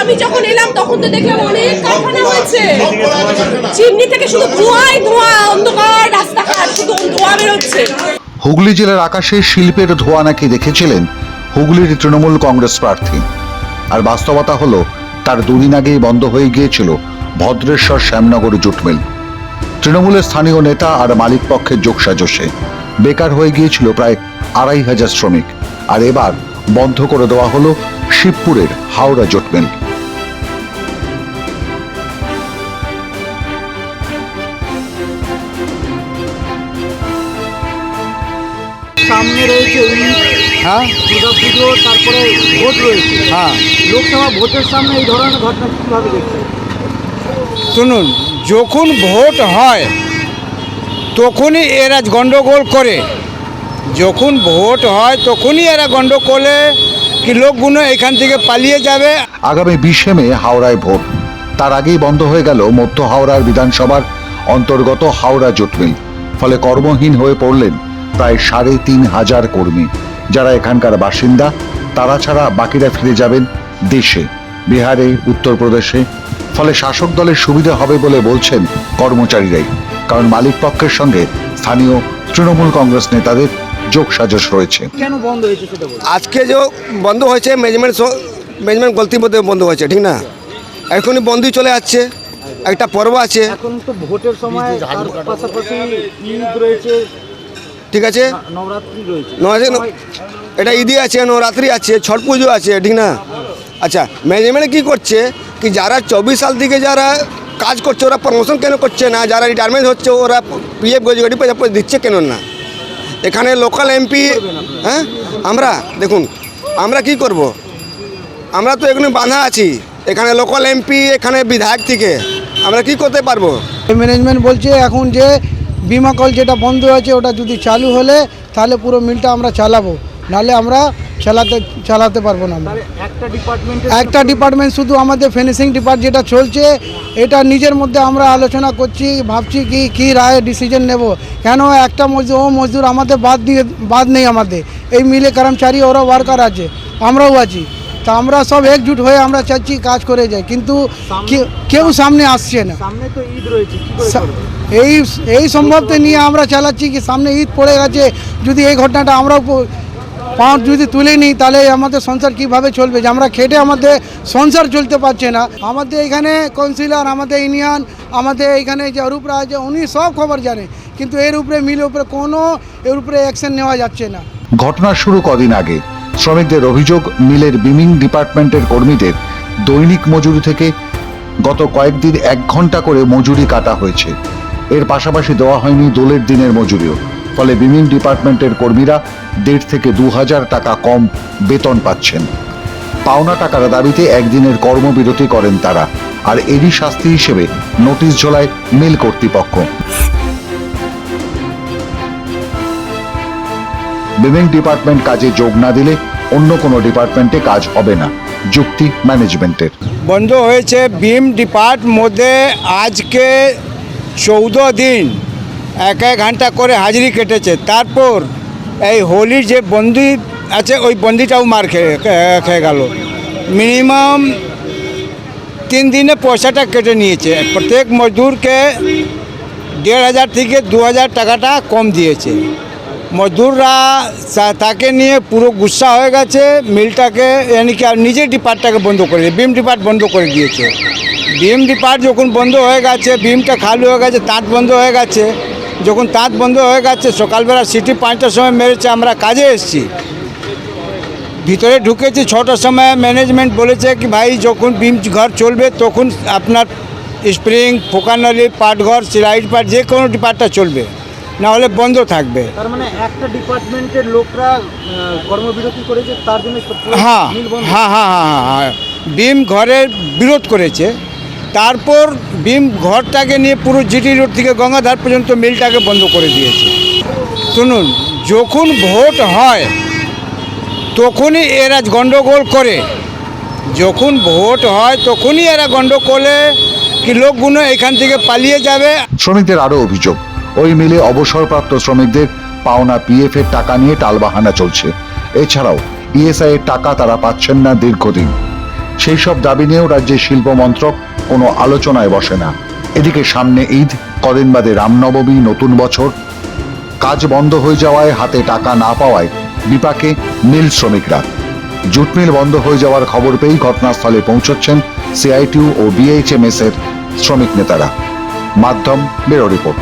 আমি যখন এলাম তখন তো দেখলাম অনেক কারখানা হয়েছে, চিমনি থেকে শুধু ধোঁয়াই ধোঁয়া, অন্ধকার রাস্তাঘাট, শুধু ধোঁয়া বেরোচ্ছে। হুগলি জেলার আকাশে শিল্পের ধোঁয়া নাকি দেখেছিলেন হুগলির তৃণমূল কংগ্রেস প্রার্থী। আর বাস্তবতা হলো তার দুদিন আগেই বন্ধ হয়ে গিয়েছিল ভদ্রেশ্বর শ্যামনগর জুট মিল। তৃণমূলের স্থানীয় নেতা আর মালিক পক্ষের যোগসাজশে বেকার হয়ে গিয়েছিল প্রায় ২৫০০ শ্রমিক। আর এবার বন্ধ করে দেওয়া হলো শিবপুরের হাওড়া জুট মিল। সামনে রয়েছে দুর্গা পুজো, তারপরে ভোট রয়েছে। লোকসভা ভোটের সামনে এই ধরনের ঘটনা কীভাবে দেখছে? শুনুন, যখন ভোট হয় তখনই এরা গন্ডগোল করে, যখন ভোট হয় তখনই এরা গন্ডগোলে কি লোকগুলো এখান থেকে পালিয়ে যাবে। আগামী ২০শে মে হাওড়ায় ভোট, তার আগেই বন্ধ হয়ে গেল মধ্য হাওড়ার বিধানসভার অন্তর্গত হাওড়া জুট মিল। ফলে কর্মহীন হয়ে পড়লেন প্রায় ৩৫০০ কর্মী। যারা এখানকার বাসিন্দা তারা ছাড়া বাকিরা ফিরে যাবেন দেশে, বিহারে, উত্তরপ্রদেশে। ফলে শাসক দলের সুবিধা হবে বলে বলছেন কর্মচারীরাই, কারণ মালিক পক্ষের সঙ্গে স্থানীয় তৃণমূল কংগ্রেস নেতাদের যোগসাজশ রয়েছে। কেন বন্ধ হয়েছে সেটা বলুন। আজকে যে বন্ধ হয়েছে ম্যানেজমেন্ট গলতির মধ্যে বন্ধ হয়েছে, ঠিক না? এখনই বন্ধই চলে যাচ্ছে, একটা পর্ব আছে, এখন তো ভোটের সময়, তার পাশাপাশি ঈদ রয়েছে, ঠিক আছে, নবরাত্রি রয়েছে, এটা ঈদি আছে, নবরাত্রি আছে, ছট পুজো আছে, ঠিক না? আচ্ছা, ম্যানেজমেন্ট কী করছে কি যারা 24 সাল থেকে যারা কাজ করছে ওরা প্রমোশন কেন করছে না? যারা রিটায়ারমেন্ট হচ্ছে ওরা পিএফ গ্র্যাজুয়েটি পয়সা দিচ্ছে কেন না? এখানে লোকাল এমপি, আমরা দেখুন, আমরা কি করব? আমরা তো এখানে বাঁধা আছি, এখানে লোকাল এমপি, এখানে বিধায়ক থেকে আমরা কি করতে পারবো? ম্যানেজমেন্ট বলছে এখন যে বিমা কল যেটা বন্ধ আছে ওটা যদি চালু হলে তাহলে পুরো মিলটা আমরা চালাবো, নাহলে আমরা চালাতে পারবো না। একটা ডিপার্টমেন্ট শুধু আমাদের ফিনিশিং ডিপার্ট যেটা চলছে, এটা নিজের মধ্যে আমরা আলোচনা করছি, ভাবছি কি রায় ডিসিশন নেব। কেন একটা মজদুর আমাদের বাদ নেই, আমাদের এই মিলে কর্মচারী ওরা ওয়ার্কার আছে, আমরাও আছি, তা আমরা সব একজুট হয়ে আমরা চাচ্ছি কাজ করে যাই, কিন্তু কেউ সামনে আসছে না। সামনে তো ঈদ রয়েছে, এই সম্ভবতে নিয়ে আমরা চালাচ্ছি কি সামনে ঈদ পড়ে গেছে, যদি এই ঘটনাটা আমরা যদি তুলে নিই তাহলে আমাদের সংসার কিভাবে চলবে? যে আমরা খেটে আমাদের সংসার চলতে পারছে না। আমাদের এখানে কাউন্সিলর, আমাদের ইউনিয়ন, আমাদের এখানে যে অরূপরা আছে উনি সব খবর জানে, কিন্তু এর উপরে মিলের উপরে কোনো এর উপরে অ্যাকশন নেওয়া যাচ্ছে না। ঘটনা শুরু কদিন আগে শ্রমিকদের অভিযোগ, মিলের বিমিং ডিপার্টমেন্টের কর্মীদের দৈনিক মজুরি থেকে গত কয়েকদিন 1 ঘন্টা করে মজুরি কাটা হয়েছে। এর পাশাপাশি দেওয়া হয়নি দোলের দিনের মজুরিও। ফলে বিমিং ডিপার্টমেন্টের কর্মীরা ১৫০০ থেকে ২০০০ টাকা কম বেতন পাচ্ছেন। পাওনা টাকার দাবিতে একদিনের কর্মবিরতি করেন তারা, আর এরই শাস্তি হিসেবে নোটিশ ঝোলায় মিল কর্তৃপক্ষ। বিমিং ডিপার্টমেন্ট কাজে যোগ না দিলে অন্য কোনো ডিপার্টমেন্টে কাজ হবে না, যুক্তি ম্যানেজমেন্টের। বন্ধ হয়েছে বিম ডিপার্ট মধ্যে আজকে 14 দিন 1 ঘন্টা করে হাজিরি কেটেছে। তারপর এই হোলির যে বন্দি আছে ওই বন্দিটাও মার খেয়ে গেল। মিনিমাম 3 দিনে পয়সাটা কেটে নিয়েছে। প্রত্যেক মজদুরকে ১৫০০ থেকে ২০০০ টাকাটা কম দিয়েছে। মজদুররা তাকে নিয়ে পুরো গুসা হয়ে গেছে, মিলটাকে यानी কি আর নিজের ডিপার্টটাকে বন্ধ করে দিয়েছে, বিম ডিপার্ট বন্ধ করে দিয়েছে। বিম ডিপার্ট যখন বন্ধ হয়ে গেছে, বিমটা খালি হয়ে গেছে, তাঁত বন্ধ হয়ে গেছে। যখন তাঁত বন্ধ হয়ে গেছে, সকালবেলা সিটি 5টার সময় মেরেছে, আমরা কাজে এসেছি, ভিতরে ঢুকেছি 6টার সময়। ম্যানেজমেন্ট বলেছে কি ভাই যখন বিম ঘর চলবে তখন আপনার স্প্রিং, ফোকানালি, পাটঘর, সিলাইট পাট যে কোনো ডিপার্টটা চলবে, না হলে বন্ধ থাকবে। তার মানে একটা ডিপার্টমেন্টের লোকরা কর্মবিরতি করেছে, তার জন্য হ্যাঁ বিম ঘরের বিরোধ করেছে। তারপর বিম ঘরটাকে নিয়ে পুরো জিটি রোড থেকে গঙ্গাধার পর্যন্ত মিলটাকে বন্ধ করে দিয়েছে। শুনুন, যখন ভোট হয় তখনই এরা গন্ডগোল করে, যখন ভোট হয় তখনই এরা গন্ডগোলে কি লোকগুলো এখান থেকে পালিয়ে যাবে। শ্রমিকদের আরও অভিযোগ, ওই মিলে অবসরপ্রাপ্ত শ্রমিকদের পাওনা পিএফ এর টাকা নিয়ে টালবাহানা চলছে। এছাড়াও ইএসআই এর টাকা তারা পাচ্ছেন না দীর্ঘদিন। সেই সব দাবি নিয়েও রাজ্যের শিল্প মন্ত্রক কোনো আলোচনায় বসে না। এদিকে সামনে ঈদ, কদিন বাদে রামনবমী, নতুন বছর। কাজ বন্ধ হয়ে যাওয়ায়, হাতে টাকা না পাওয়ায় বিপাকে মিল শ্রমিকরা। জুট মিল বন্ধ হয়ে যাওয়ার খবর পেয়েই ঘটনাস্থলে পৌঁছচ্ছেন সিআইটিইউ ও বিএইচএমএস এর শ্রমিক নেতারা। মাধ্যম ব্যুরো রিপোর্ট।